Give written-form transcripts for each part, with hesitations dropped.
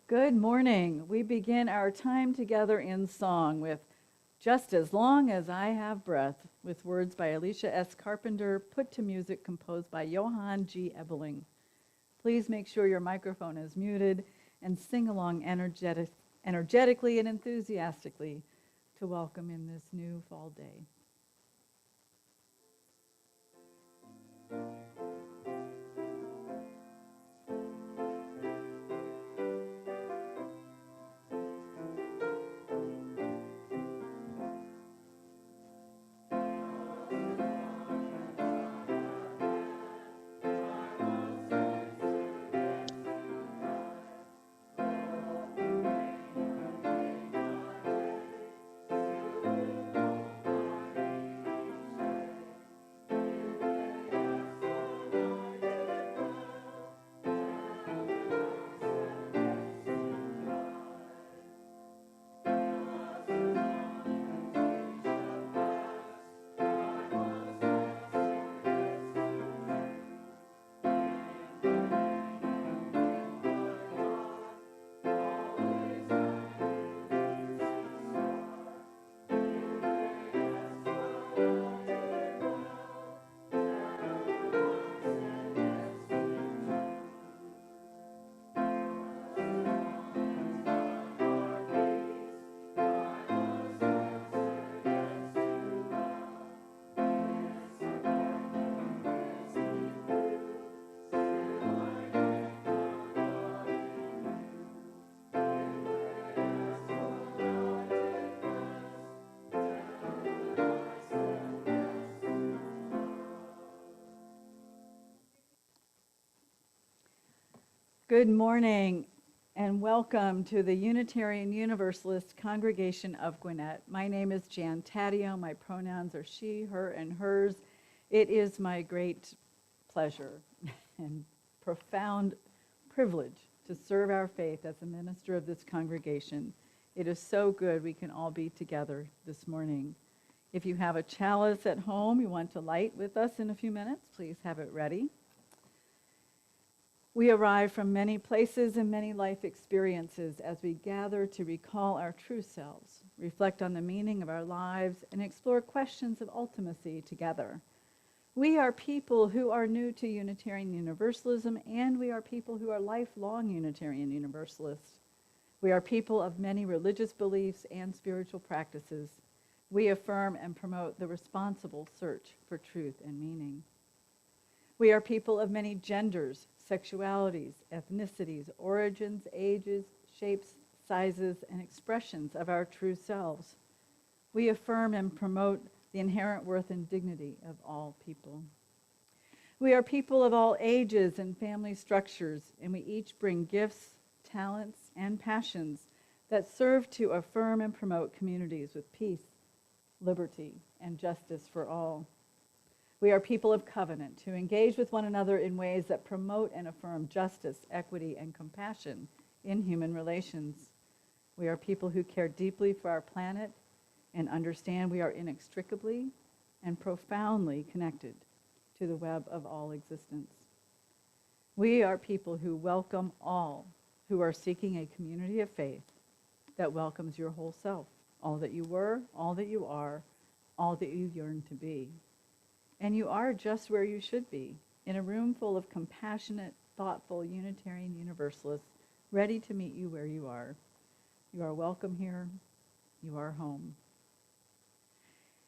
Good morning. We begin our time together in song with Just as Long as I Have Breath, with words by Alicia S. Carpenter, put to music composed by Johann G. Ebeling. Please make sure your microphone is muted and sing along energetically and enthusiastically to welcome in this new fall day. Good morning and welcome to the Unitarian Universalist Congregation of Gwinnett. My name is Jan Taddeo. My pronouns are she, her, and hers. It is my great pleasure and profound privilege to serve our faith as a minister of this congregation. It is so good we can all be together this morning. If you have a chalice at home you want to light with us in a few minutes, please have it ready. We arrive from many places and many life experiences as we gather to recall our true selves, reflect on the meaning of our lives, and explore questions of ultimacy together. We are people who are new to Unitarian Universalism, and we are people who are lifelong Unitarian Universalists. We are people of many religious beliefs and spiritual practices. We affirm and promote the responsible search for truth and meaning. We are people of many genders, sexualities, ethnicities, origins, ages, shapes, sizes, and expressions of our true selves. We affirm and promote the inherent worth and dignity of all people. We are people of all ages and family structures, and we each bring gifts, talents, and passions that serve to affirm and promote communities with peace, liberty, and justice for all. We are people of covenant who engage with one another in ways that promote and affirm justice, equity, and compassion in human relations. We are people who care deeply for our planet and understand we are inextricably and profoundly connected to the web of all existence. We are people who welcome all who are seeking a community of faith that welcomes your whole self, all that you were, all that you are, all that you yearn to be. And you are just where you should be, in a room full of compassionate, thoughtful Unitarian Universalists, ready to meet you where you are. You are welcome here. You are home.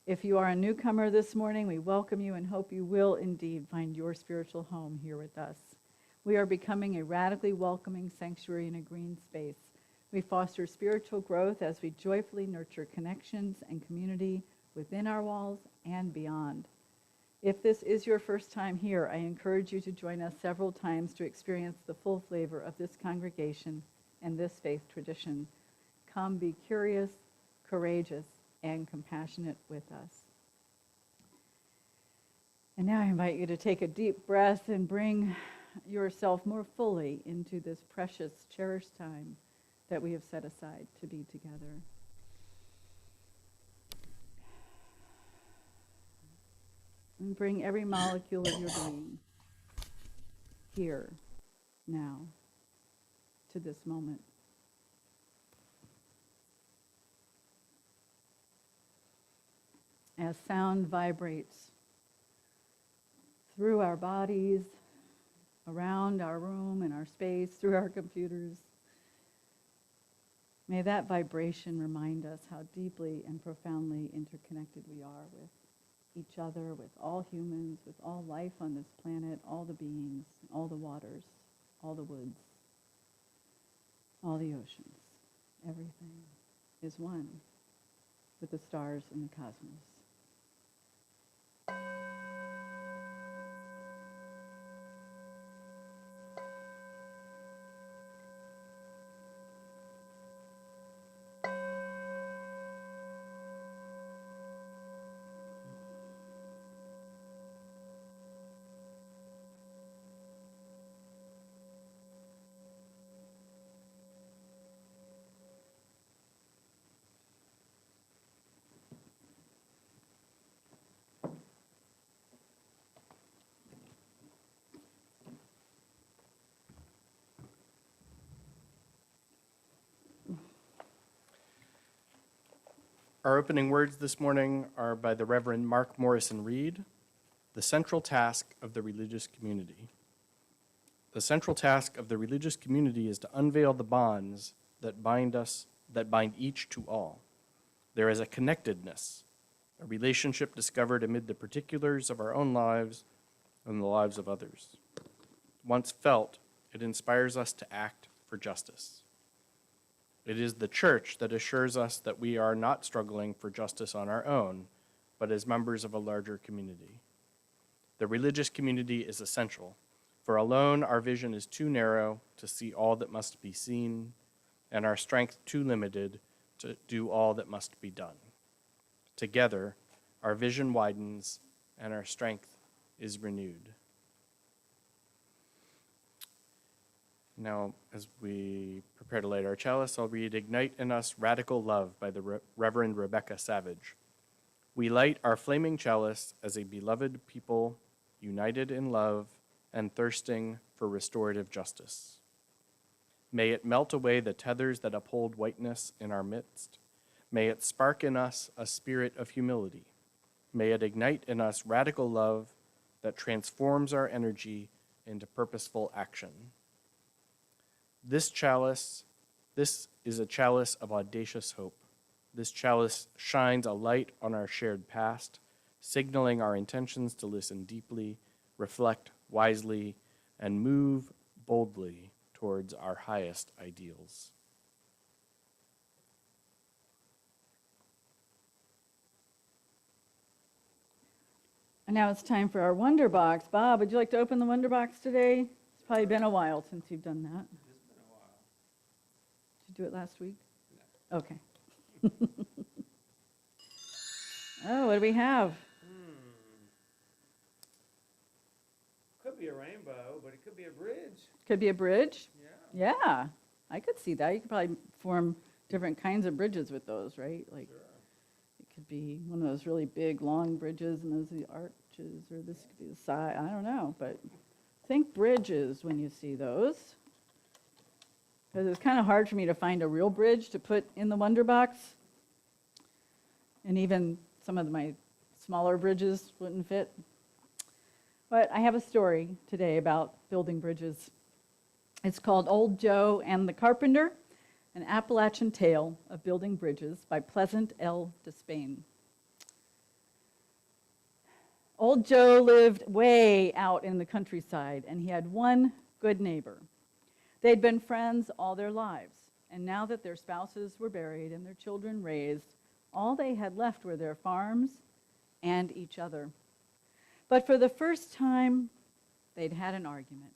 If you are a newcomer this morning, we welcome you and hope you will indeed find your spiritual home here with us. We are becoming a radically welcoming sanctuary in a green space. We foster spiritual growth as we joyfully nurture connections and community within our walls and beyond. If this is your first time here, I encourage you to join us several times to experience the full flavor of this congregation and this faith tradition. Come be curious, courageous, and compassionate with us. And now I invite you to take a deep breath and bring yourself more fully into this precious, cherished time that we have set aside to be together. And bring every molecule of your being here, now, to this moment. as sound vibrates through our bodies, around our room and our space, through our computers. May that vibration remind us how deeply and profoundly interconnected we are with each other, with all humans, with all life on this planet, all the beings, all the waters, all the woods, all the oceans. Everything is one with the stars in the cosmos. Our opening words this morning are by the Reverend Mark Morrison Reed, The Central Task of the Religious Community. The central task of the religious community is to unveil the bonds that bind us, that bind each to all. There is a connectedness, a relationship discovered amid the particulars of our own lives and the lives of others. Once felt, it inspires us to act for justice. It is the church that assures us that we are not struggling for justice on our own, but as members of a larger community. The religious community is essential, for alone our vision is too narrow to see all that must be seen, and our strength too limited to do all that must be done. Together, our vision widens and our strength is renewed. Now, as we prepare to light our chalice, I'll read Ignite in Us Radical Love by the Reverend Rebecca Savage. We light our flaming chalice as a beloved people, united in love and thirsting for restorative justice. May it melt away the tethers that uphold whiteness in our midst. May it spark in us a spirit of humility. May it ignite in us radical love that transforms our energy into purposeful action. This is a chalice of audacious hope. This chalice shines a light on our shared past, signaling our intentions to listen deeply, reflect wisely, and move boldly towards our highest ideals. And now it's time for our Wonder Box. Bob, would you like to open the Wonder Box today? It's probably been a while since you've done that. Did you do it last week? No. Okay. Oh, what do we have? Could be a rainbow, but it could be a bridge. Could be a bridge? Yeah. Yeah, I could see that. You could probably form different kinds of bridges with those, right? Like Sure. it could be one of those really big, long bridges, and those are the arches, or this could be the side. I don't know, but think bridges when you see those. Because it's kind of hard for me to find a real bridge to put in the Wonder Box. And even some of my smaller bridges wouldn't fit. But I have a story today about building bridges. It's called Old Joe and the Carpenter, an Appalachian tale of building bridges by Pleasant L. Despain. Old Joe lived way out in the countryside, and he had one good neighbor. They'd been friends all their lives, and now that their spouses were buried and their children raised, all they had left were their farms and each other. But for the first time, they'd had an argument.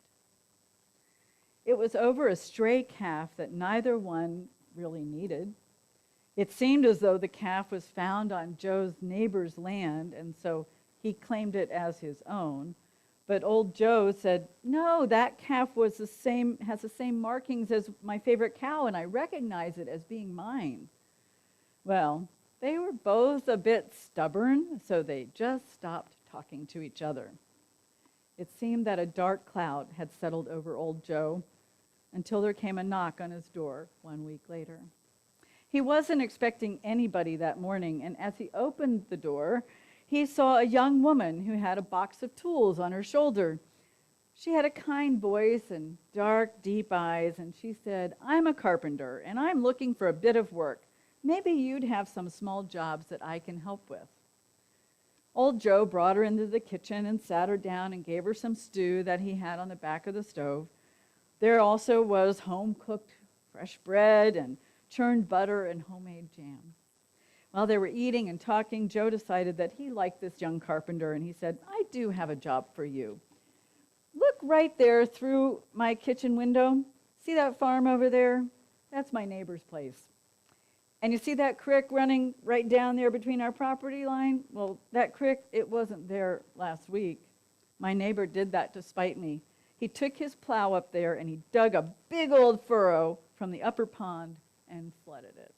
It was over a stray calf that neither one really needed. It seemed as though the calf was found on Joe's neighbor's land, and so he claimed it as his own. But old Joe said, no, that calf has the same markings as my favorite cow, and I recognize it as being mine. Well, they were both a bit stubborn, so they just stopped talking to each other. It seemed that a dark cloud had settled over old Joe until there came a knock on his door 1 week later. He wasn't expecting anybody that morning, and as he opened the door, he saw a young woman who had a box of tools on her shoulder. She had a kind voice and dark, deep eyes, and she said, "I'm a carpenter, and I'm looking for a bit of work. Maybe you'd have some small jobs that I can help with." Old Joe brought her into the kitchen and sat her down and gave her some stew that he had on the back of the stove. There also was home-cooked fresh bread and churned butter and homemade jam. While they were eating and talking, Joe decided that he liked this young carpenter, and he said, "I do have a job for you. Look right there through my kitchen window. See that farm over there? That's my neighbor's place. And you see that creek running right down there between our property line? Well, that creek, it wasn't there last week. My neighbor did that to spite me. He took his plow up there and he dug a big old furrow from the upper pond and flooded it.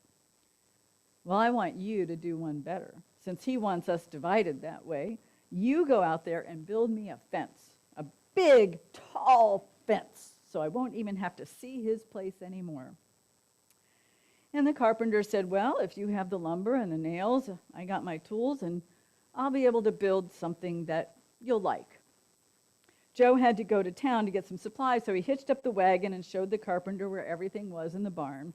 Well, I want you to do one better. Since he wants us divided that way, you go out there and build me a fence, a big, tall fence, so I won't even have to see his place anymore." And the carpenter said, "Well, if you have the lumber and the nails, I got my tools, and I'll be able to build something that you'll like." Joe had to go to town to get some supplies, so he hitched up the wagon and showed the carpenter where everything was in the barn.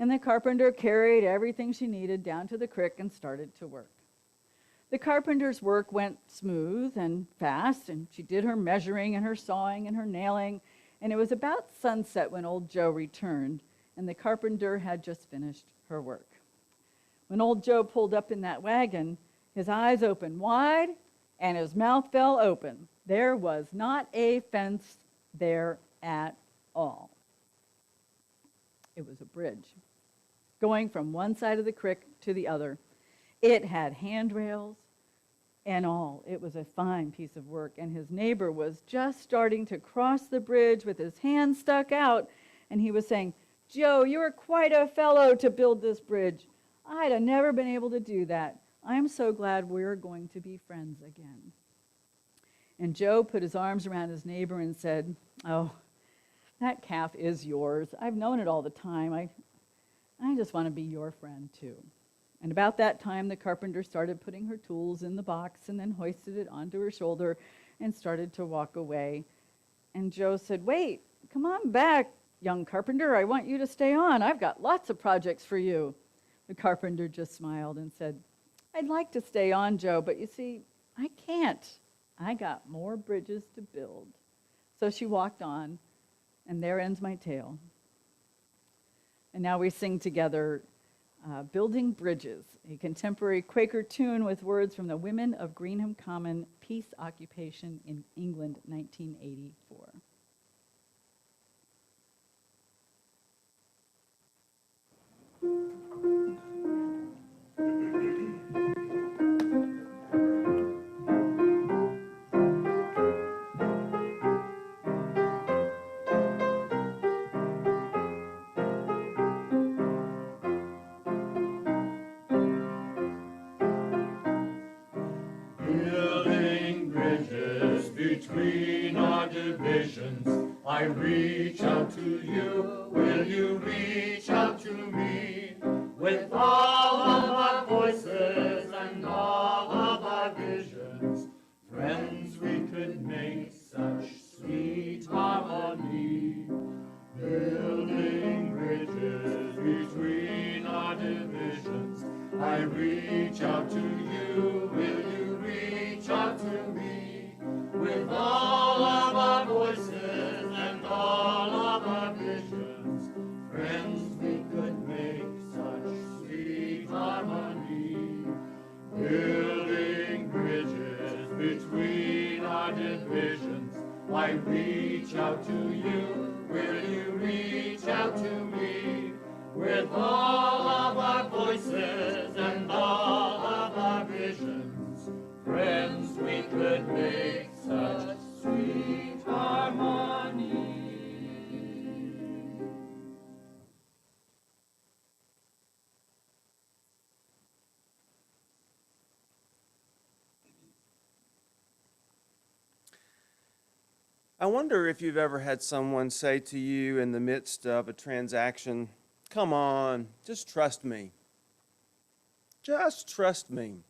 And the carpenter carried everything she needed down to the creek and started to work. The carpenter's work went smooth and fast, and she did her measuring and her sawing and her nailing, and it was about sunset when old Joe returned, and the carpenter had just finished her work. When old Joe pulled up in that wagon, his eyes opened wide and his mouth fell open. There was not a fence there at all. It was a bridge going from one side of the creek to the other. It had handrails and all. It was a fine piece of work, and his neighbor was just starting to cross the bridge with his hand stuck out, and he was saying, "Joe, you're quite a fellow to build this bridge. I'd have never been able to do that. I'm so glad we're going to be friends again." And Joe put his arms around his neighbor and said, "Oh, that calf is yours. I've known it all the time. I just want to be your friend too." And about that time, the carpenter started putting her tools in the box and then hoisted it onto her shoulder and started to walk away. And Joe said, "Wait, come on back, young carpenter. I want you to stay on. I've got lots of projects for you." The carpenter just smiled and said, "I'd like to stay on, Joe, but you see, I can't. I got more bridges to build." So she walked on, and there ends my tale. And now we sing together Building Bridges, a contemporary Quaker tune with words from the Women of Greenham Common peace occupation in England, 1984. Building bridges between our divisions, I reach out to you, will you reach out to me? With all of our voices and all of our visions, friends, we could make such sweet harmony. Building bridges between our divisions, I reach out to you, will you reach out to me? With all of our voices and all of our visions, friends, we could make such sweet harmony. Building bridges between our divisions, I reach out to you, will you reach out to me? With all of our voices and all of our visions, friends, we could make such sweet harmony. I wonder if you've ever had someone say to you in the midst of a transaction, "Come on, just trust me. Just trust me."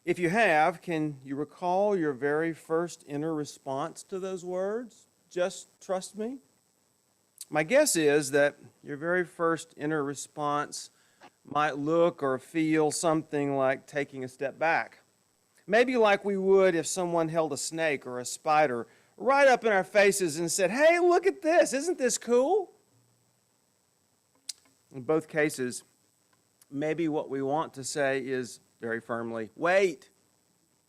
If you have, can you recall your very first inner response to those words? Just trust me? My guess is that your very first inner response might look or feel something like taking a step back. Maybe like we would if someone held a snake or a spider right up in our faces and said, "Hey, look at this. Isn't this cool?" In both cases, maybe what we want to say is very firmly, "Wait,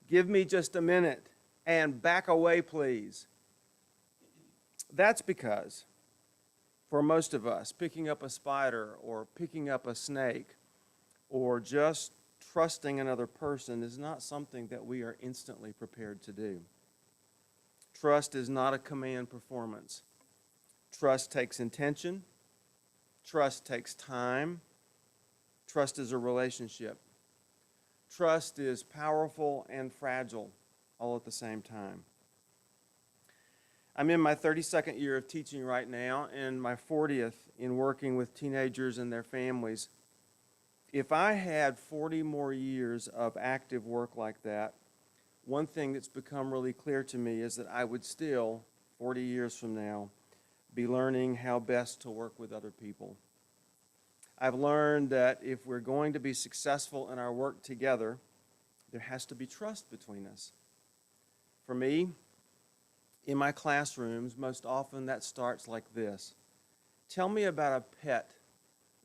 give me just a minute, and back away, please." That's because, for most of us, picking up a spider or picking up a snake or just trusting another person is not something that we are instantly prepared to do. Trust is not a command performance. Trust takes intention. Trust takes time. Trust is a relationship. Trust is powerful and fragile all at the same time. I'm in my 32nd year of teaching right now and my 40th in working with teenagers and their families. If I had 40 more years of active work like that, one thing that's become really clear to me is that I would still, 40 years from now, be learning how best to work with other people. I've learned that if we're going to be successful in our work together, there has to be trust between us. For me, in my classrooms, most often that starts like this. Tell me about a pet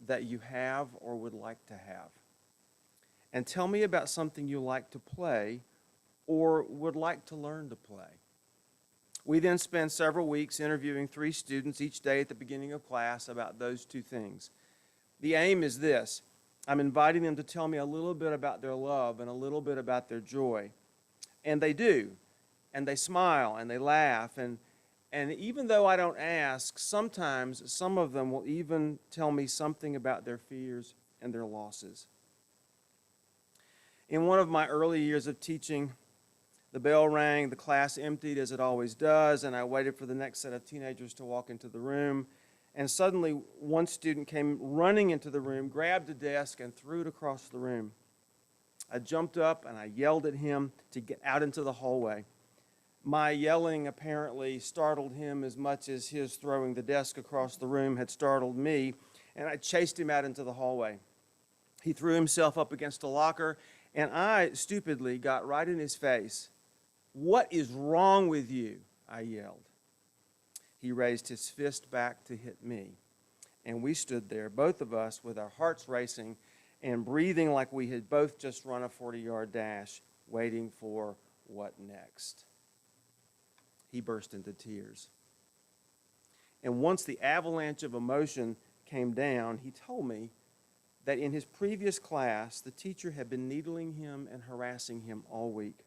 that you have or would like to have. And tell me about something you like to play or would like to learn to play. We then spend several weeks interviewing 3 students each day at the beginning of class about those 2 things. The aim is this. I'm inviting them to tell me a little bit about their love and a little bit about their joy. And they do. And they smile and they laugh. And even though I don't ask, sometimes some of them will even tell me something about their fears and their losses. In one of my early years of teaching, the bell rang, the class emptied as it always does, and I waited for the next set of teenagers to walk into the room. And suddenly, one student came running into the room, grabbed a desk, and threw it across the room. I jumped up and I yelled at him to get out into the hallway. My yelling apparently startled him as much as his throwing the desk across the room had startled me, and I chased him out into the hallway. He threw himself up against a locker, and I stupidly got right in his face. "What is wrong with you?" I yelled. He raised his fist back to hit me, and we stood there, both of us, with our hearts racing and breathing like we had both just run a 40-yard dash, waiting for what next. He burst into tears. And once the avalanche of emotion came down, he told me that in his previous class, the teacher had been needling him and harassing him all week.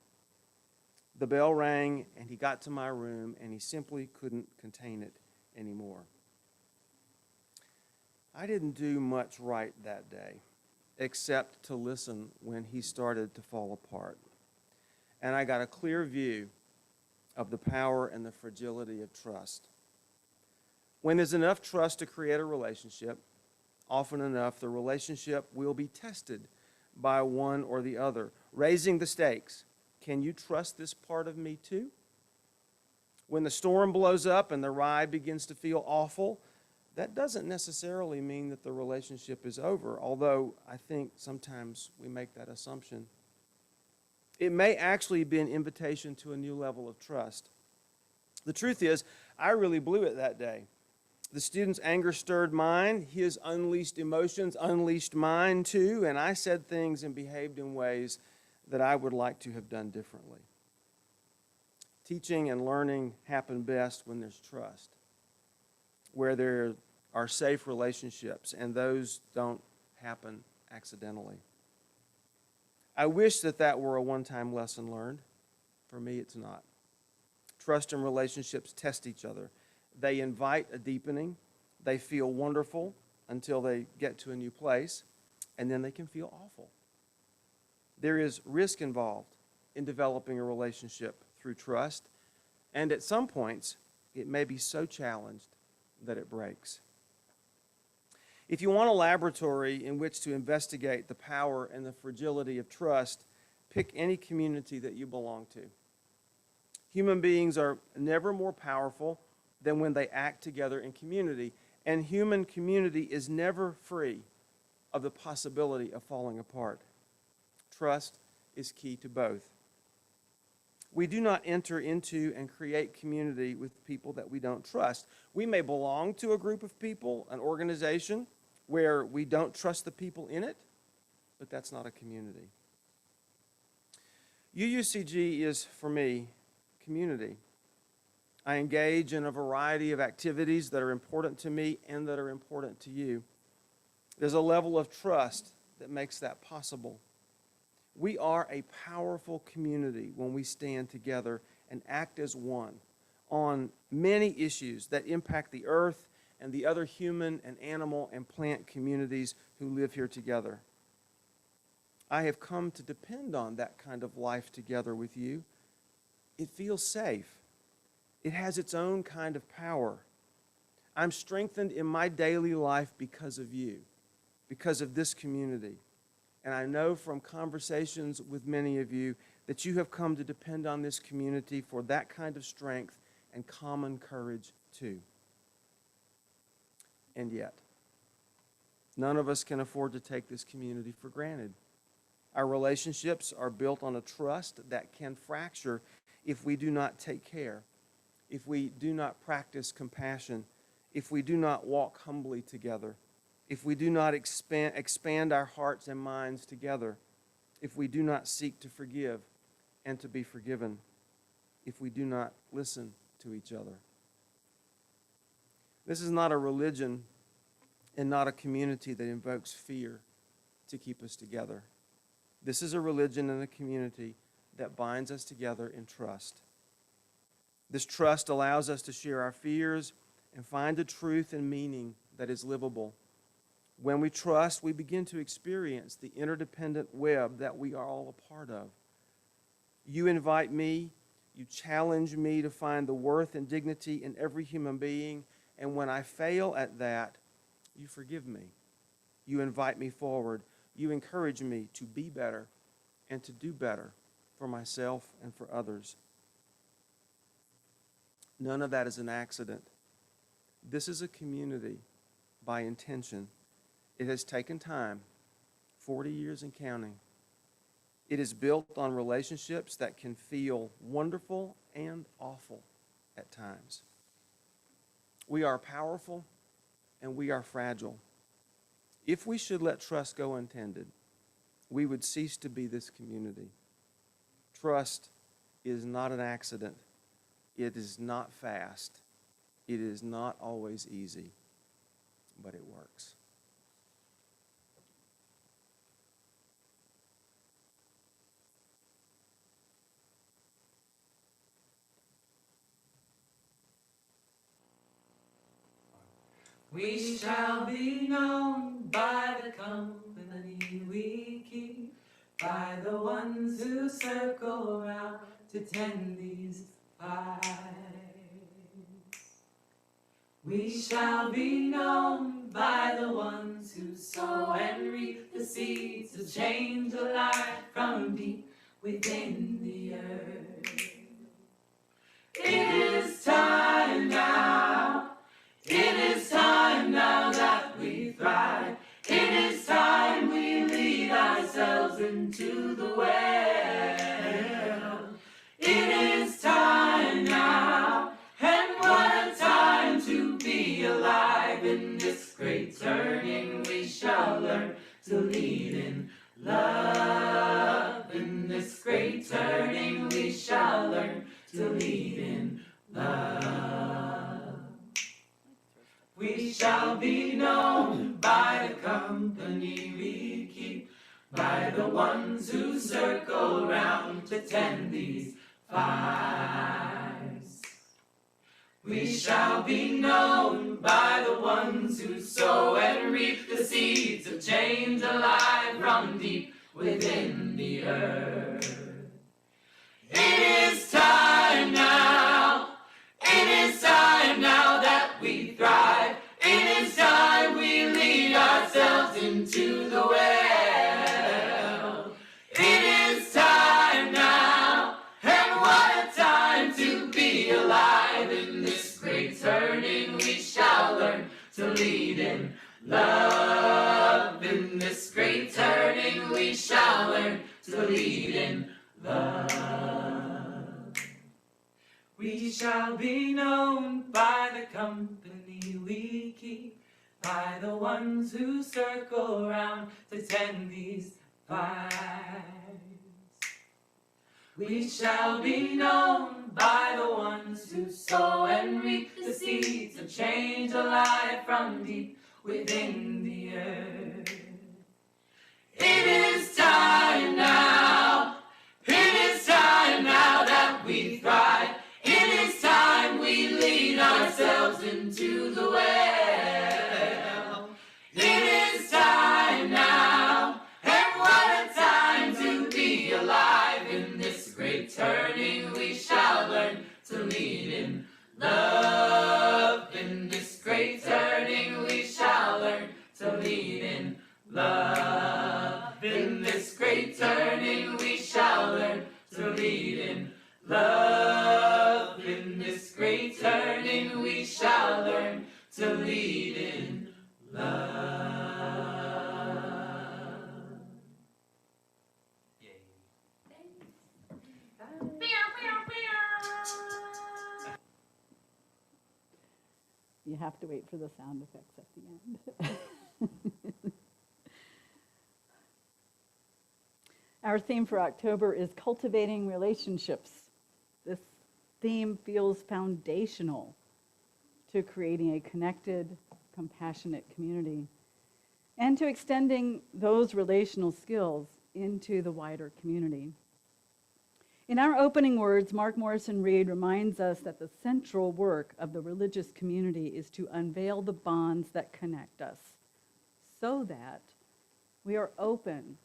The bell rang, and he got to my room, and he simply couldn't contain it anymore. I didn't do much right that day, except to listen when he started to fall apart. And I got a clear view of the power and the fragility of trust. When there's enough trust to create a relationship, often enough the relationship will be tested by one or the other, raising the stakes. Can you trust this part of me too? When the storm blows up and the ride begins to feel awful, that doesn't necessarily mean that the relationship is over, although I think sometimes we make that assumption. It may actually be an invitation to a new level of trust. The truth is, I really blew it that day. The student's anger stirred mine. His unleashed emotions unleashed mine too, and I said things and behaved in ways that I would like to have done differently. Teaching and learning happen best when there's trust, where there are safe relationships, and those don't happen accidentally. I wish that were a one-time lesson learned. For me, it's not. Trust and relationships test each other. They invite a deepening. They feel wonderful until they get to a new place, and then they can feel awful. There is risk involved in developing a relationship through trust, and at some points, it may be so challenged that it breaks. If you want a laboratory in which to investigate the power and the fragility of trust, Pick any community that you belong to. Human beings are never more powerful than when they act together in community, and human community is never free of the possibility of falling apart. Trust is key to both. We do not enter into and create community with people that we don't trust. We may belong to a group of people, an organization, where we don't trust the people in it, but that's not a community. UUCG is, for me, community. I engage in a variety of activities that are important to me and that are important to you. There's a level of trust that makes that possible. We are a powerful community when we stand together and act as one on many issues that impact the earth and the other human and animal and plant communities who live here together. I have come to depend on that kind of life together with you. It feels safe. It has its own kind of power. I'm strengthened in my daily life because of you, because of this community. And I know from conversations with many of you that you have come to depend on this community for that kind of strength and common courage too. And yet, none of us can afford to take this community for granted. Our relationships are built on a trust that can fracture if we do not take care, if we do not practice compassion, if we do not walk humbly together, if we do not expand our hearts and minds together, if we do not seek to forgive and to be forgiven, if we do not listen to each other. This is not a religion and not a community that invokes fear to keep us together. This is a religion and a community that binds us together in trust. This trust allows us to share our fears and find a truth and meaning that is livable. When we trust, we begin to experience the interdependent web that we are all a part of. You invite me, you challenge me to find the worth and dignity in every human being, and when I fail at that, you forgive me. You invite me forward. You encourage me to be better and to do better for myself and for others. None of that is an accident. This is a community by intention. It has taken time, 40 years and counting. It is built on relationships that can feel wonderful and awful at times. We are powerful and we are fragile. If we should let trust go untended, we would cease to be this community. Trust is not an accident. It is not fast. It is not always easy, but it works. We shall be known by the company we keep, by the ones who circle around to tend these pipes. We shall be known by the ones who sow and reap the seeds to change a life from deep within the earth. It is time now. It is time now that we thrive. It is time we lead ourselves into the well. It is time now, and what a time to be alive. In this great turning we shall learn to lead in love. In this great turning we shall learn to lead in love. We shall be known by the company we keep, by the ones who circle round to tend these pipes. We shall be known by the ones who sow and reap the seeds of change alive from deep within the earth. It is time now. It is time now that we thrive. It is time we lead ourselves into the well. It is time. lead in love. We shall be known by the company we keep, by the ones who circle round to tend these fires. We shall be known by the ones who sow and reap the seeds of change alive from deep within the earth. It is time now, it is time now that we thrive. It is time we lead ourselves into the well. It is time now, and what a time to be alive. In this great turning we shall learn to lead in love. In this great turning we shall learn to lead in love. In this great turning we shall learn to lead in love. In this great turning we shall learn to lead in love. You have to wait for the sound effects at the end. Our theme for October is cultivating relationships. This theme feels foundational to creating a connected, compassionate community and to extending those relational skills into the wider community. In our opening words, Mark Morrison Reed reminds us that the central work of the religious community is to unveil the bonds that connect us so that we are open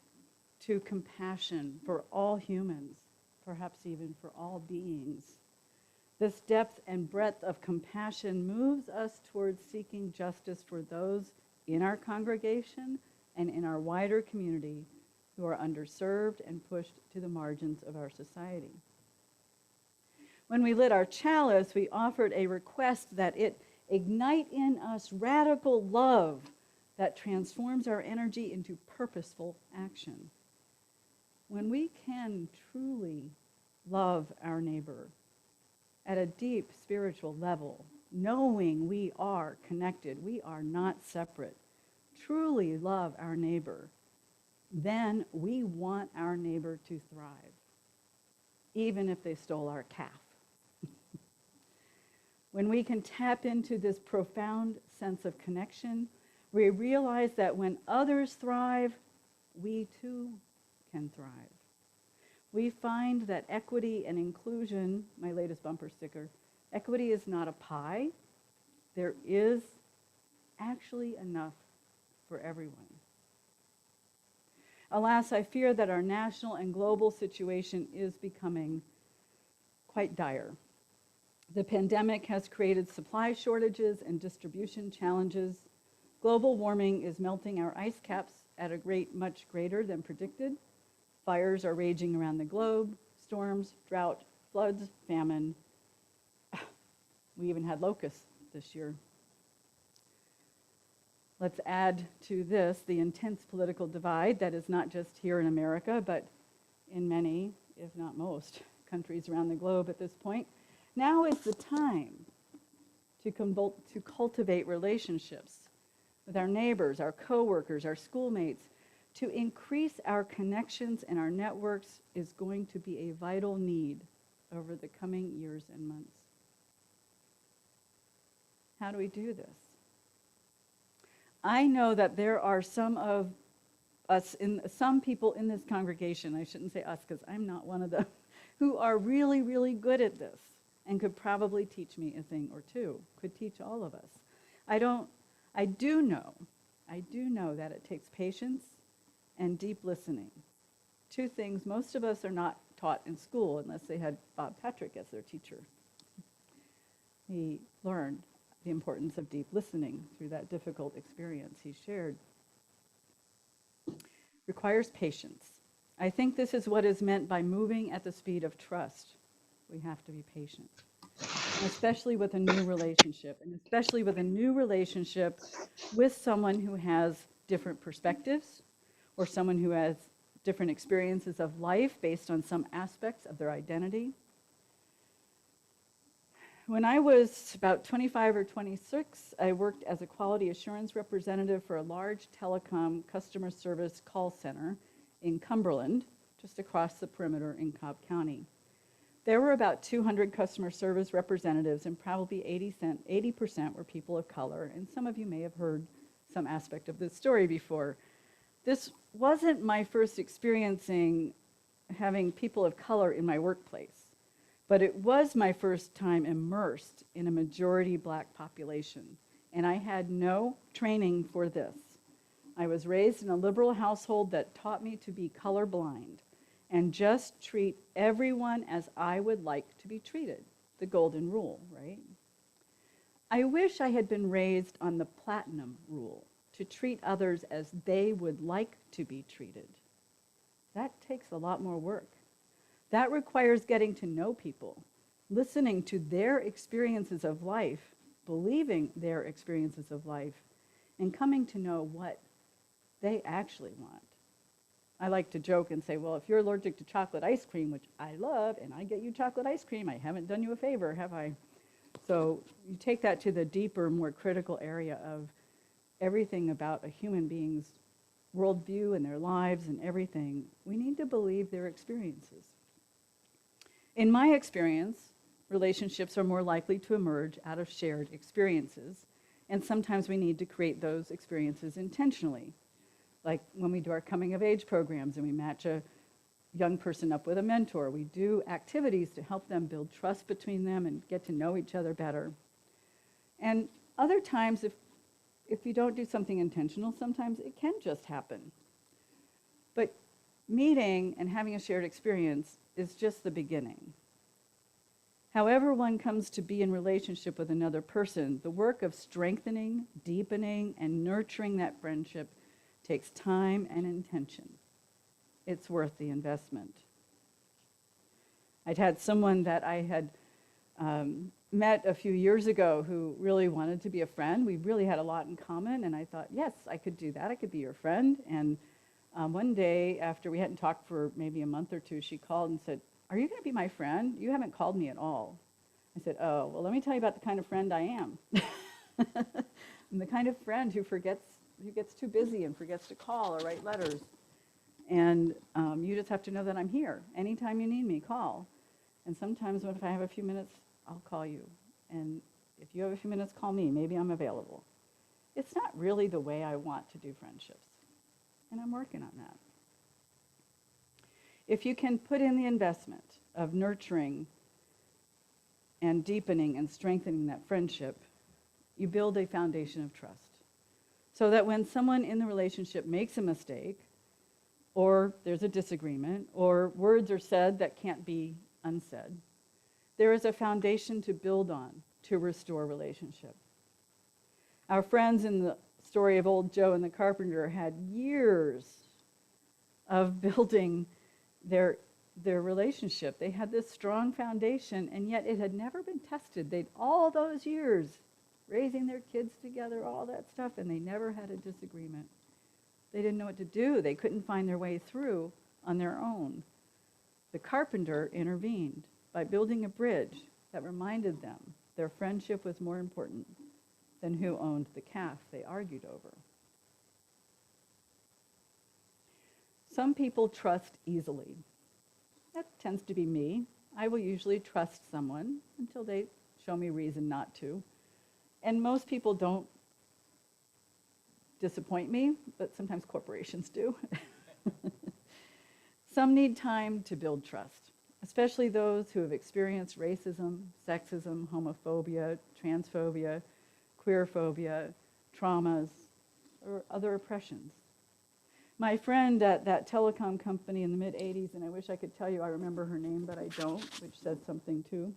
to compassion for all humans, perhaps even for all beings. This depth and breadth of compassion moves us towards seeking justice for those in our congregation and in our wider community who are underserved and pushed to the margins of our society. When we lit our chalice, we offered a request that it ignite in us radical love that transforms our energy into purposeful action. When we can truly love our neighbor at a deep spiritual level, knowing we are connected, we are not separate, truly love our neighbor, then we want our neighbor to thrive, even if they stole our calf. When we can tap into this profound sense of connection, we realize that when others thrive, we too can thrive. We find that equity and inclusion, my latest bumper sticker, equity is not a pie. There is actually enough for everyone. Alas, I fear that our national and global situation is becoming quite dire. The pandemic has created supply shortages and distribution challenges. Global warming is melting our ice caps at a rate much greater than predicted. Fires are raging around the globe, storms, drought, floods, famine. We even had locusts this year. Let's add to this the intense political divide that is not just here in America, but in many, if not most, countries around the globe at this point. Now is the time to cultivate relationships with our neighbors, our coworkers, our schoolmates. To increase our connections and our networks is going to be a vital need over the coming years and months. How do we do this? I know that there are some people in this congregation, I shouldn't say us because I'm not one of them, who are really, really good at this and could probably teach me a thing or two, could teach all of us. I do know that it takes patience and deep listening. Two things most of us are not taught in school unless they had Bob Patrick as their teacher. He learned the importance of deep listening through that difficult experience he shared. Requires patience. I think this is what is meant by moving at the speed of trust. We have to be patient, especially with a new relationship, and especially with a new relationship with someone who has different perspectives or someone who has different experiences of life based on some aspects of their identity. When I was about 25 or 26, I worked as a quality assurance representative for a large telecom customer service call center in Cumberland, just across the perimeter in Cobb County. There were about 200 customer service representatives, and probably 80% were people of color, and some of you may have heard some aspect of this story before. This wasn't my first experiencing having people of color in my workplace, but it was my first time immersed in a majority black population, and I had no training for this. I was raised in a liberal household that taught me to be colorblind and just treat everyone as I would like to be treated, the golden rule, right? I wish I had been raised on the platinum rule, to treat others as they would like to be treated. That takes a lot more work. That requires getting to know people, listening to their experiences of life, believing their experiences of life, and coming to know what they actually want. I like to joke and say, well, if you're allergic to chocolate ice cream, which I love, and I get you chocolate ice cream, I haven't done you a favor, have I? So you take that to the deeper, more critical area of everything about a human being's worldview and their lives and everything. We need to believe their experiences. In my experience, relationships are more likely to emerge out of shared experiences, and sometimes we need to create those experiences intentionally. Like when we do our coming of age programs and we match a young person up with a mentor, we do activities to help them build trust between them and get to know each other better. And other times, if you don't do something intentional, sometimes it can just happen. But meeting and having a shared experience is just the beginning. However one comes to be in relationship with another person, the work of strengthening, deepening, and nurturing that friendship takes time and intention. It's worth the investment. I'd had someone that I had met a few years ago who really wanted to be a friend. We really had a lot in common, and I thought, yes, I could do that. I could be your friend. And one day, after we hadn't talked for maybe a month or two, she called and said, are you going to be my friend? You haven't called me at all. I said, oh, well, let me tell you about the kind of friend I am. I'm the kind of friend who gets too busy and forgets to call or write letters. And you just have to know that I'm here. Anytime you need me, call. And sometimes if I have a few minutes, I'll call you. And if you have a few minutes, call me. Maybe I'm available. It's not really the way I want to do friendships. And I'm working on that. If you can put in the investment of nurturing and deepening and strengthening that friendship, you build a foundation of trust. So that when someone in the relationship makes a mistake, or there's a disagreement, or words are said that can't be unsaid, there is a foundation to build on to restore relationship. Our friends in the story of old Joe and the carpenter had years of building their relationship. They had this strong foundation, and yet it had never been tested. They'd all those years raising their kids together, all that stuff, and they never had a disagreement. They didn't know what to do. They couldn't find their way through on their own. The carpenter intervened by building a bridge that reminded them their friendship was more important than who owned the calf they argued over. Some people trust easily. That tends to be me. I will usually trust someone until they show me reason not to. And most people don't disappoint me, but sometimes corporations do. Some need time to build trust, especially those who have experienced racism, sexism, homophobia, transphobia, queerphobia, traumas, or other oppressions. My friend at that telecom company in the mid-'80s, and I wish I could tell you I remember her name, but I don't, which said something too.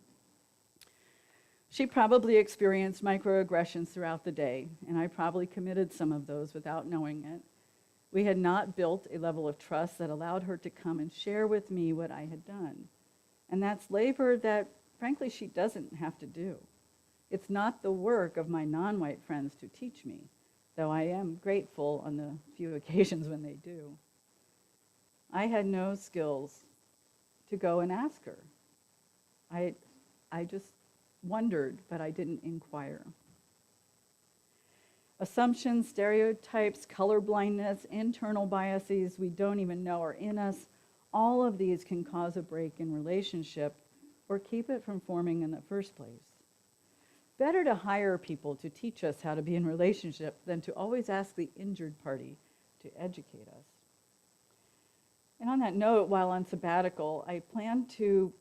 She probably experienced microaggressions throughout the day, and I probably committed some of those without knowing it. We had not built a level of trust that allowed her to come and share with me what I had done. And that's labor that, frankly, she doesn't have to do. It's not the work of my non-white friends to teach me, though I am grateful on the few occasions when they do. I had no skills to go and ask her. I just wondered, but I didn't inquire. Assumptions, stereotypes, colorblindness, internal biases we don't even know are in us, all of these can cause a break in relationship or keep it from forming in the first place. Better to hire people to teach us how to be in relationship than to always ask the injured party to educate us. And on that note, while on sabbatical, I plan to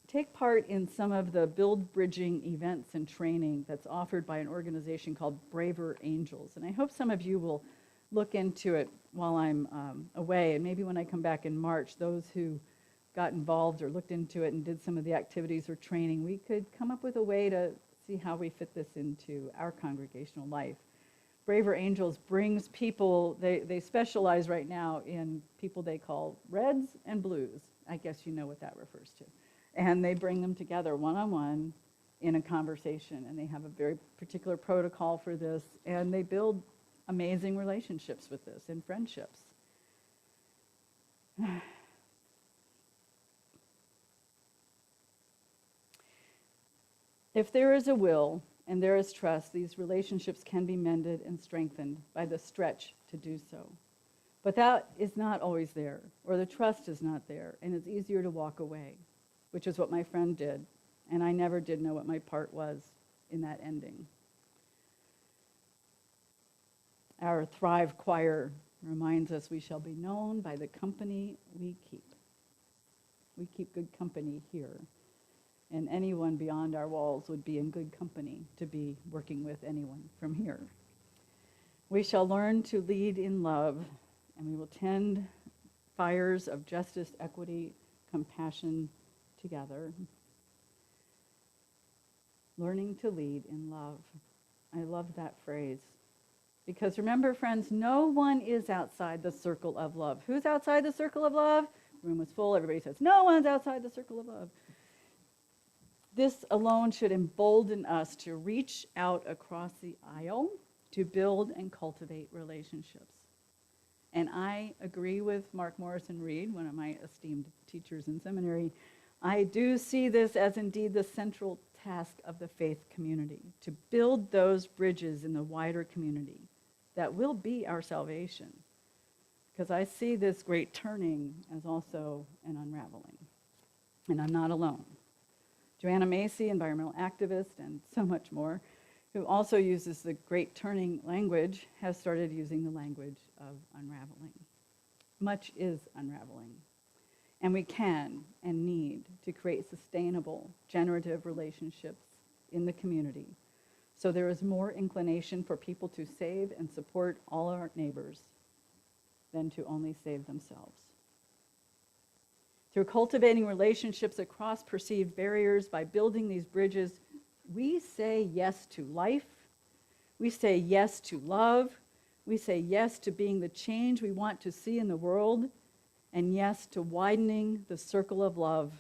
take part in some of the build bridging events and training that's offered by an organization called Braver Angels. And I hope some of you will look into it while I'm away. And maybe when I come back in March, those who got involved or looked into it and did some of the activities or training, we could come up with a way to see how we fit this into our congregational life. Braver Angels brings people, they specialize right now in people they call reds and blues. I guess you know what that refers to. And they bring them together one-on-one in a conversation, and they have a very particular protocol for this, and they build amazing relationships with this and friendships. If there is a will and there is trust, these relationships can be mended and strengthened by the stretch to do so. But that is not always there, or the trust is not there, and it's easier to walk away, which is what my friend did, and I never did know what my part was in that ending. Our Thrive Choir reminds us we shall be known by the company we keep. We keep good company here. And anyone beyond our walls would be in good company to be working with anyone from here. We shall learn to lead in love, and we will tend fires of justice, equity, compassion together. Learning to lead in love. I love that phrase. Because remember, friends, no one is outside the circle of love. Who's outside the circle of love? The room was full. Everybody says, no one's outside the circle of love. This alone should embolden us to reach out across the aisle to build and cultivate relationships. And I agree with Mark Morrison Reed, one of my esteemed teachers in seminary. I do see this as indeed the central task of the faith community, to build those bridges in the wider community that will be our salvation. Because I see this great turning as also an unraveling. And I'm not alone. Joanna Macy, environmental activist, and so much more, who also uses the great turning language, has started using the language of unraveling. Much is unraveling. And we can and need to create sustainable, generative relationships in the community. So there is more inclination for people to save and support all our neighbors than to only save themselves. Through cultivating relationships across perceived barriers, by building these bridges, we say yes to life, we say yes to love, we say yes to being the change we want to see in the world, and yes to widening the circle of love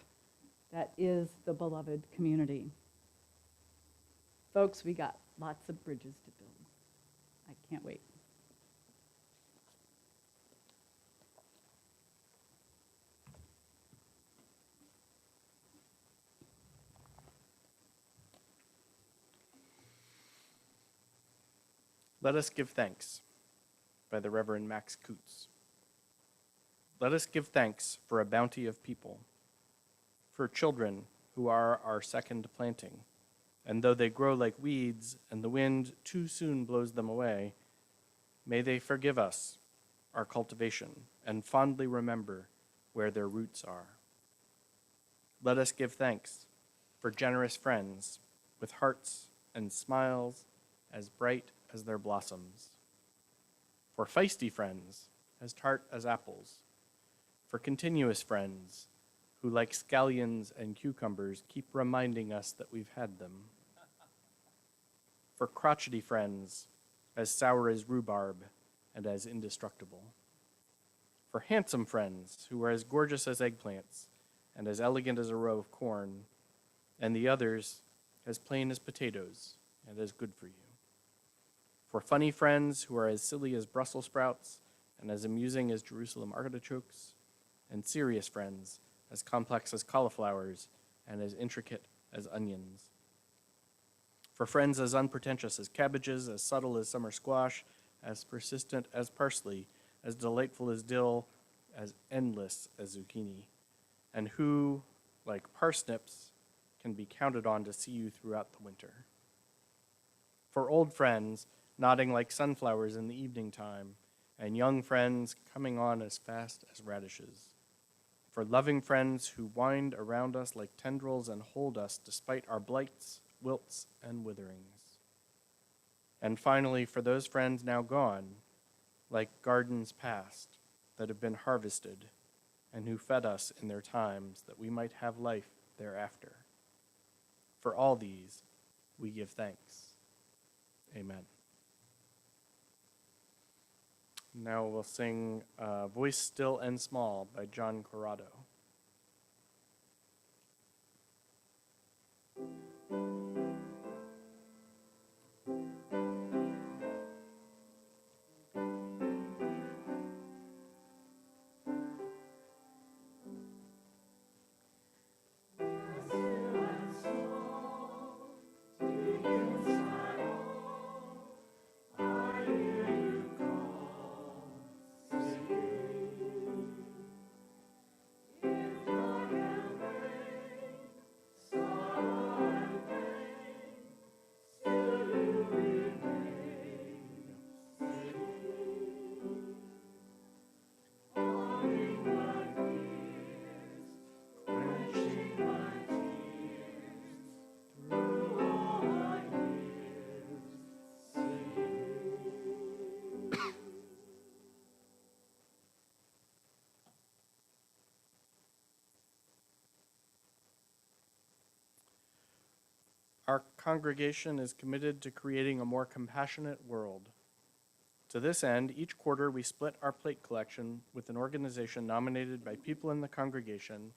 that is the beloved community. Folks, we got lots of bridges to build. I can't wait. Let Us Give Thanks by the Reverend Max Coots. Let us give thanks for a bounty of people, for children who are our second planting, and though they grow like weeds and the wind too soon blows them away, may they forgive us our cultivation and fondly remember where their roots are. Let us give thanks for generous friends with hearts and smiles as bright as their blossoms, for feisty friends as tart as apples, for continuous friends who, like scallions and cucumbers, keep reminding us that we've had them, for crotchety friends as sour as rhubarb and as indestructible, for handsome friends who are as gorgeous as eggplants and as elegant as a row of corn, and the others as plain as potatoes and as good for you, for funny friends who are as silly as Brussels sprouts and as amusing as Jerusalem artichokes, and serious friends, as complex as cauliflowers and as intricate as onions. For friends as unpretentious as cabbages, as subtle as summer squash, as persistent as parsley, as delightful as dill, as endless as zucchini, and who, like parsnips, can be counted on to see you throughout the winter. For old friends, nodding like sunflowers in the evening time, and young friends coming on as fast as radishes. For loving friends who wind around us like tendrils and hold us despite our blights, wilts, and witherings. And finally, for those friends now gone, like gardens past that have been harvested, and who fed us in their times that we might have life thereafter. For all these, we give thanks. Amen. Now we'll sing Voice Still and Small by John Corrado. Our congregation is committed to creating a more compassionate world. To this end, each quarter we split our plate collection with an organization nominated by people in the congregation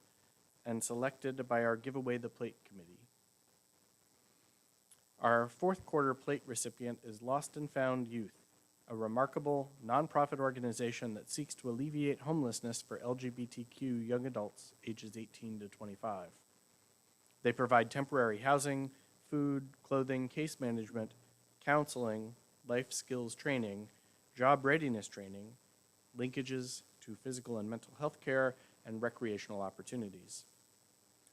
and selected by our Give Away the Plate committee. Our fourth quarter plate recipient is Lost and Found Youth, a remarkable nonprofit organization that seeks to alleviate homelessness for LGBTQ young adults ages 18 to 25. They provide temporary housing, food, clothing, case management, counseling, life skills training, job readiness training, linkages to physical and mental health care, and recreational opportunities.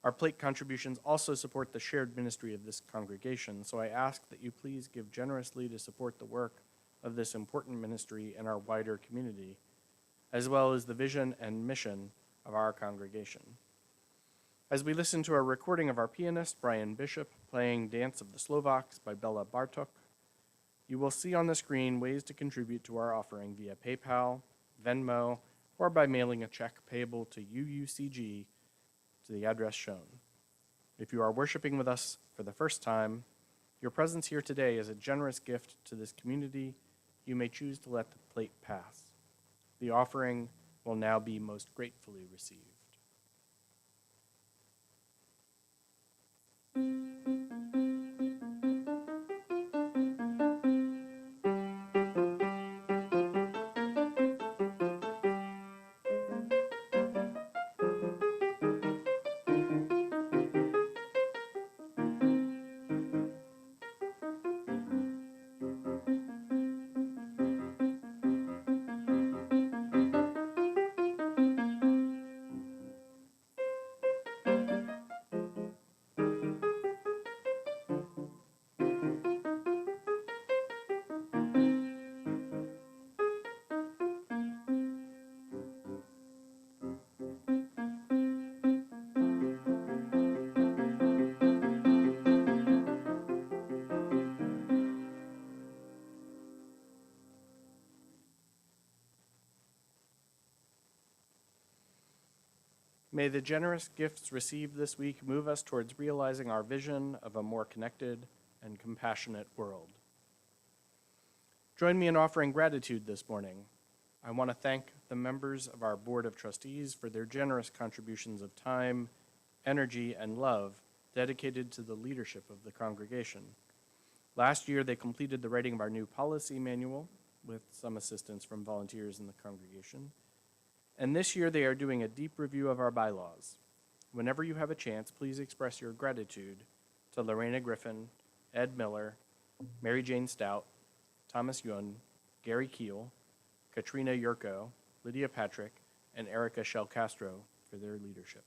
Our plate contributions also support the shared ministry of this congregation, so I ask that you please give generously to support the work of this important ministry in our wider community, as well as the vision and mission of our congregation. As we listen to a recording of our pianist, Brian Bishop, playing Dance of the Slovaks by Bela Bartok, you will see on the screen ways to contribute to our offering via PayPal, Venmo, or by mailing a check payable to UUCG to the address shown. If you are worshiping with us for the first time, your presence here today is a generous gift to this community. You may choose to let the plate pass. The offering will now be most gratefully received. May the generous gifts received this week move us towards realizing our vision of a more connected and compassionate world. Join me in offering gratitude this morning. I want to thank the members of our Board of Trustees for their generous contributions of time, energy, and love dedicated to the leadership of the congregation. Last year, they completed the writing of our new policy manual, with some assistance from volunteers in the congregation. And this year they are doing a deep review of our bylaws. Whenever you have a chance, please express your gratitude to Lorena Griffin, Ed Miller, Mary Jane Stout, Thomas Yun, Gary Keel, Katrina Yurko, Lydia Patrick, and Erica Shell Castro for their leadership.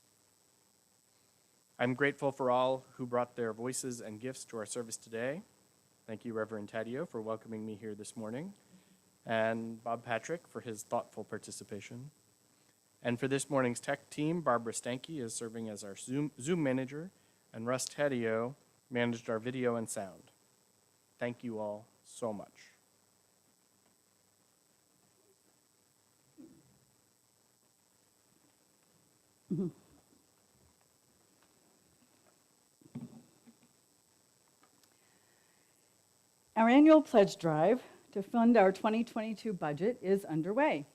I'm grateful for all who brought their voices and gifts to our service today. Thank you, Reverend Taddeo, for welcoming me here this morning, and Bob Patrick for his thoughtful participation. And for this morning's tech team, Barbara Stanke is serving as our Zoom manager, and Russ Taddeo managed our video and sound. Thank you all so much. Our annual pledge drive to fund our 2022 budget is underway.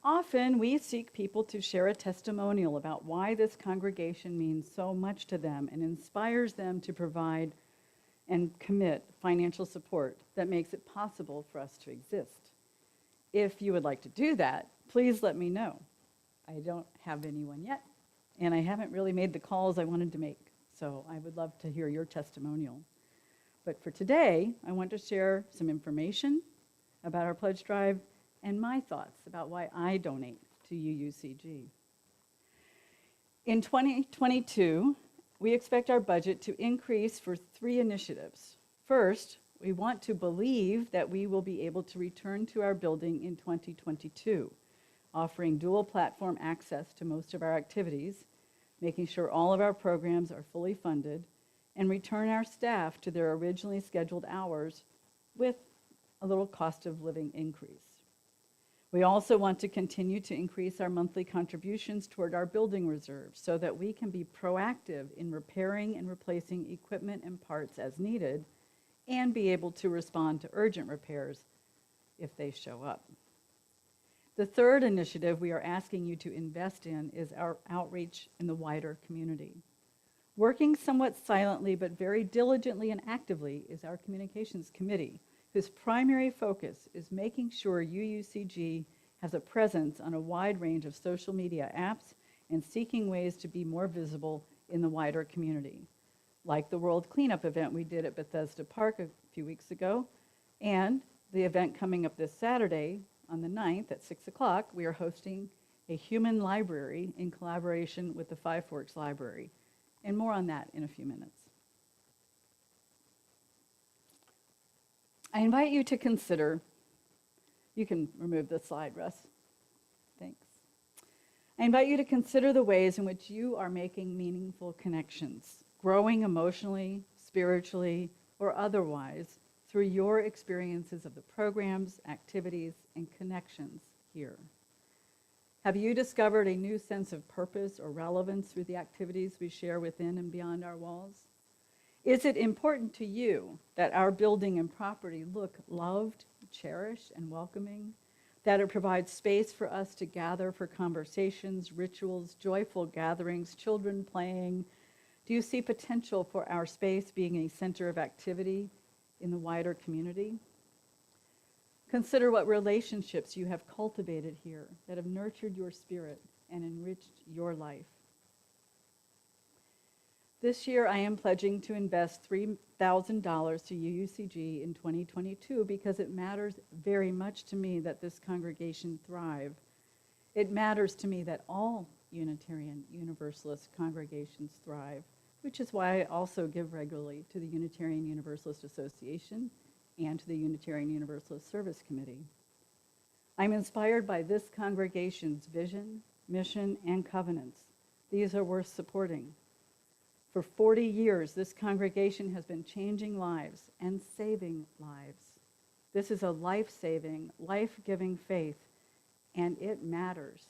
Often we seek people to share a testimonial about why this congregation means so much to them and inspires them to provide and commit financial support that makes it possible for us to exist. If you would like to do that, please let me know. I don't have anyone yet, and I haven't really made the calls I wanted to make, so I would love to hear your testimonial. But for today, I want to share some information about our pledge drive and my thoughts about why I donate to UUCG. In 2022, we expect our budget to increase for 3 initiatives. First, we want to believe that we will be able to return to our building in 2022, offering dual platform access to most of our activities, making sure all of our programs are fully funded, and return our staff to their originally scheduled hours with a little cost of living increase. We also want to continue to increase our monthly contributions toward our building reserves so that we can be proactive in repairing and replacing equipment and parts as needed and be able to respond to urgent repairs if they show up. The third initiative we are asking you to invest in is our outreach in the wider community. Working somewhat silently but very diligently and actively is our communications committee, whose primary focus is making sure UUCG has a presence on a wide range of social media apps and seeking ways to be more visible in the wider community, like the World Cleanup event we did at Bethesda Park a few weeks ago, and the event coming up this Saturday on the 9th at 6 o'clock, we are hosting a human library in collaboration with the Five Forks Library, and more on that in a few minutes. I invite you to consider, you can remove the slide, Russ. Thanks. I invite you to consider the ways in which you are making meaningful connections, growing emotionally, spiritually, or otherwise through your experiences of the programs, activities, and connections here. Have you discovered a new sense of purpose or relevance through the activities we share within and beyond our walls? Is it important to you that our building and property look loved, cherished, and welcoming? That it provides space for us to gather for conversations, rituals, joyful gatherings, children playing? Do you see potential for our space being a center of activity in the wider community? Consider what relationships you have cultivated here that have nurtured your spirit and enriched your life. This year, I am pledging to invest $3,000 to UUCG in 2022 because it matters very much to me that this congregation thrive. It matters to me that all Unitarian Universalist congregations thrive, which is why I also give regularly to the Unitarian Universalist Association and to the Unitarian Universalist Service Committee. I'm inspired by this congregation's vision, mission, and covenants. These are worth supporting. For 40 years, this congregation has been changing lives and saving lives. This is a life-saving, life-giving faith, and it matters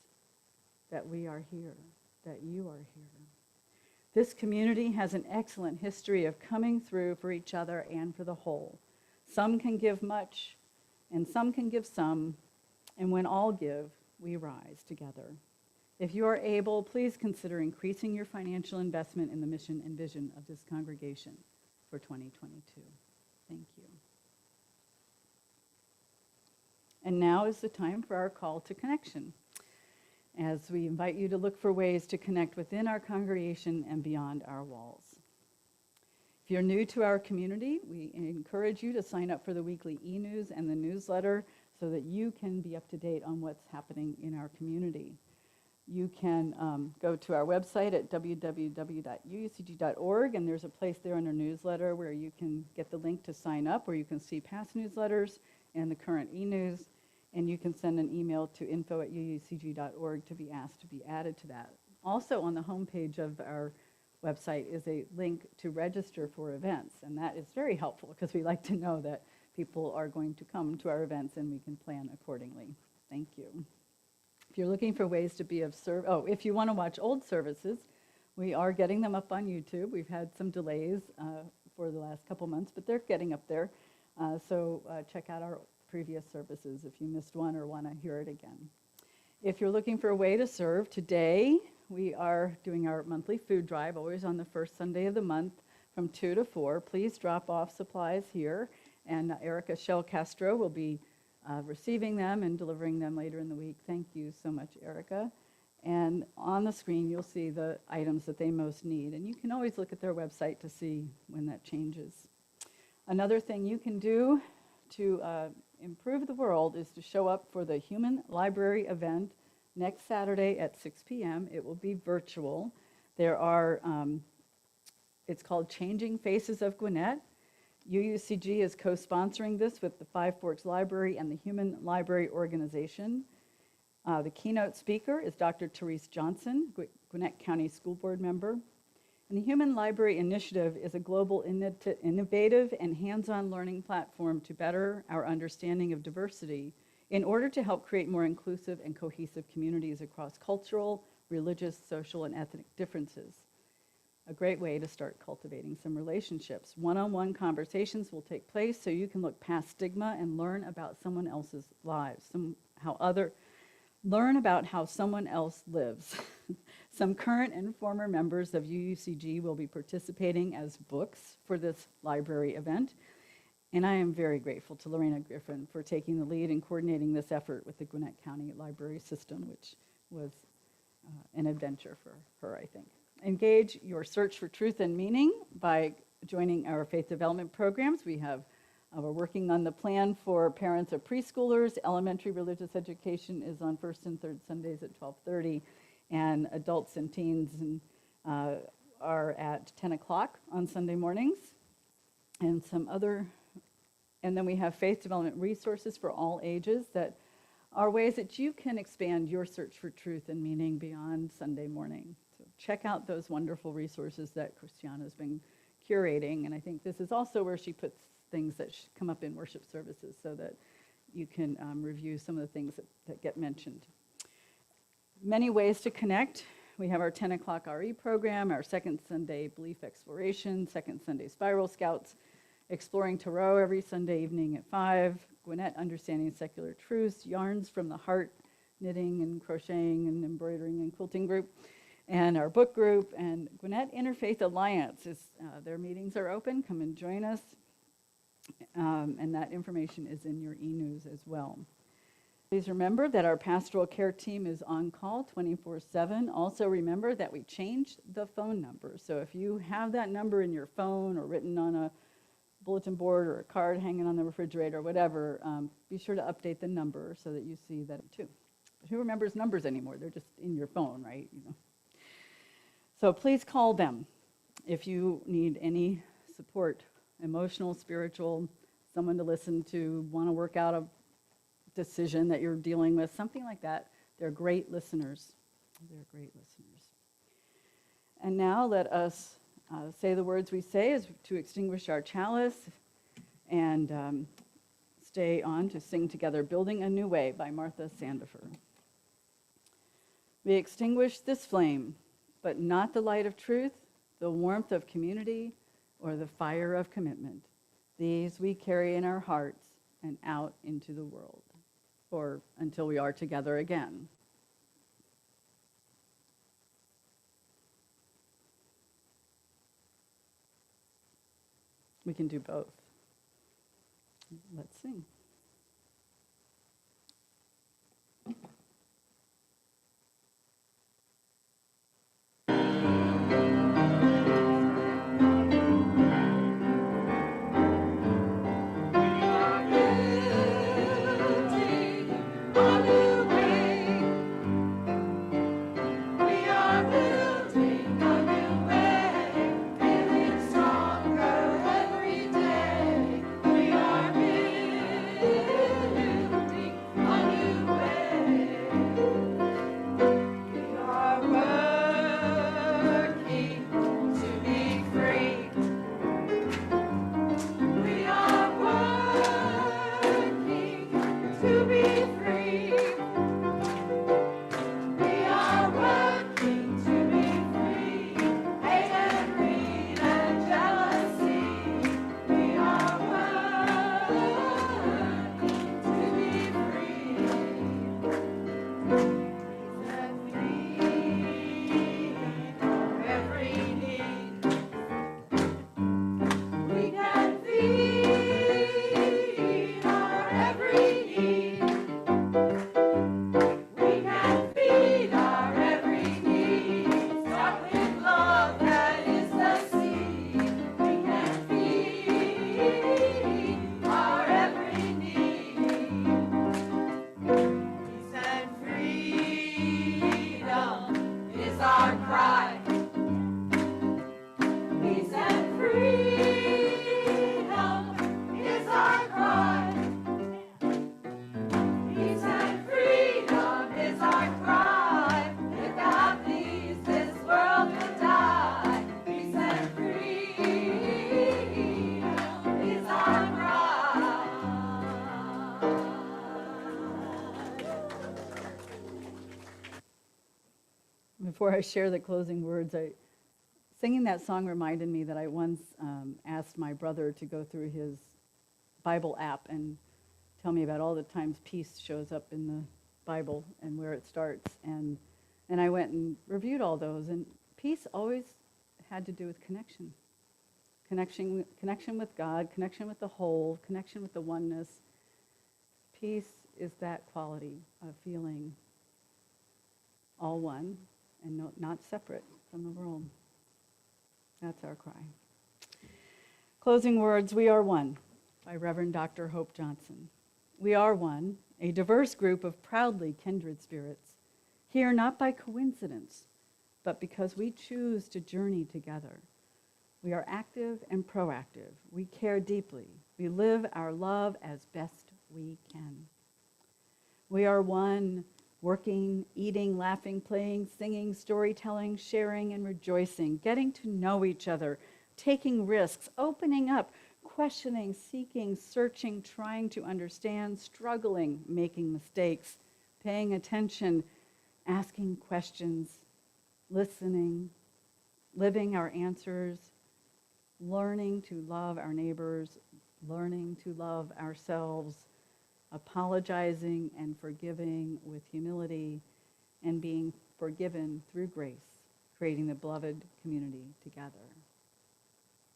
that we are here, that you are here. This community has an excellent history of coming through for each other and for the whole. Some can give much, and some can give some, and when all give, we rise together. If you are able, please consider increasing your financial investment in the mission and vision of this congregation for 2022. Thank you. And now is the time for our call to connection, as we invite you to look for ways to connect within our congregation and beyond our walls. If you're new to our community, we encourage you to sign up for the weekly e-news and the newsletter so that you can be up to date on what's happening in our community. You can go to our website at www.uucg.org, and there's a place there under newsletter where you can get the link to sign up, where you can see past newsletters and the current e-news, and you can send an email to info@uucg.org to be asked to be added to that. Also on the homepage of our website is a link to register for events, and that is very helpful because we like to know that people are going to come to our events and we can plan accordingly. Thank you. If you're looking for ways to be of service, if you want to watch old services, we are getting them up on YouTube. We've had some delays for the last couple months, but they're getting up there. So check out our previous services if you missed one or want to hear it again. If you're looking for a way to serve, today we are doing our monthly food drive, always on the first Sunday of the month from 2 to 4. Please drop off supplies here, and Erica Shell Castro will be receiving them and delivering them later in the week. Thank you so much, Erica. And on the screen, you'll see the items that they most need. And you can always look at their website to see when that changes. Another thing you can do to improve the world is to show up for the Human Library event next Saturday at 6 p.m. It will be virtual. There are, it's called Changing Faces of Gwinnett. UUCG is co-sponsoring this with the Five Forks Library and the Human Library Organization. The keynote speaker is Dr. Therese Johnson, Gwinnett County School Board member. And the Human Library Initiative is a global innovative and hands-on learning platform to better our understanding of diversity in order to help create more inclusive and cohesive communities across cultural, religious, social, and ethnic differences. A great way to start cultivating some relationships. One-on-one conversations will take place so you can look past stigma and learn about someone else's lives, learn about how someone else lives. Some current and former members of UUCG will be participating as books for this library event. And I am very grateful to Lorena Griffin for taking the lead and coordinating this effort with the Gwinnett County Library System, which was an adventure for her, I think. Engage your search for truth and meaning by joining our faith development programs. We're working on the plan for parents of preschoolers. Elementary religious education is on first and third Sundays at 12:30, and adults and teens are at 10 o'clock on Sunday mornings. And then we have faith development resources for all ages that are ways that you can expand your search for truth and meaning beyond Sunday morning. So check out those wonderful resources that Christiana's been curating, and I think this is also where she puts things that come up in worship services so that you can review some of the things that get mentioned. Many ways to connect. We have our 10 o'clock RE program, our second Sunday belief exploration, second Sunday spiral scouts, exploring Tarot every Sunday evening at 5, Gwinnett Understanding Secular Truths, Yarns from the Heart, knitting and crocheting and embroidering and quilting group, and our book group, and Gwinnett Interfaith Alliance. Their meetings are open. Come and join us. And that information is in your e-news as well. Please remember that our pastoral care team is on call 24/7. Also remember that we changed the phone number. So if you have that number in your phone or written on a bulletin board or a card hanging on the refrigerator or whatever, be sure to update the number so that you see that too. But who remembers numbers anymore? They're just in your phone, right? So please call them if you need any support, emotional, spiritual, someone to listen to, want to work out a decision that you're dealing with, something like that. They're great listeners. They're great listeners. And now let us say the words we say as to extinguish our chalice and stay on to sing together Building a New Way by Martha Sandifer. We extinguish this flame, but not the light of truth, the warmth of community, or the fire of commitment. These we carry in our hearts and out into the world, or until we are together again. We can do both. Let's sing. before I share the closing words, singing that song reminded me that I once asked my brother to go through his Bible app and tell me about all the times peace shows up in the Bible and where it starts. And I went and reviewed all those, and peace always had to do with connection. Connection with God, connection with the whole, connection with the oneness. Peace is that quality of feeling all one and not separate from the world. That's our cry. Closing words, We Are One, by Reverend Dr. Hope Johnson. We are one, a diverse group of proudly kindred spirits, here not by coincidence, but because we choose to journey together. We are active and proactive. We care deeply. We live our love as best we can. We are one, working, eating, laughing, playing, singing, storytelling, sharing, and rejoicing, getting to know each other, taking risks, opening up, questioning, seeking, searching, trying to understand, struggling, making mistakes, paying attention, asking questions, listening, living our answers, learning to love our neighbors, learning to love ourselves, apologizing and forgiving with humility, and being forgiven through grace, creating the beloved community together.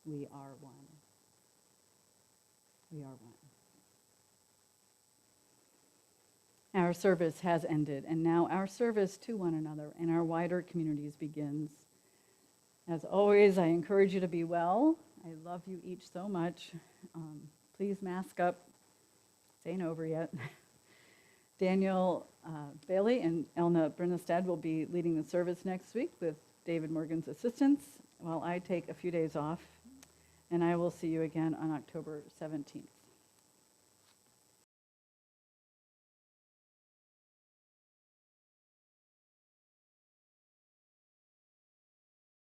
We are one. We are one. Our service has ended, and now our service to one another and our wider communities begins. As always, I encourage you to be well. I love you each so much. Please mask up. It ain't over yet. Daniel Bailey and Elna Brennestad will be leading the service next week with David Morgan's assistance while I take a few days off. And I will see you again on October 17th.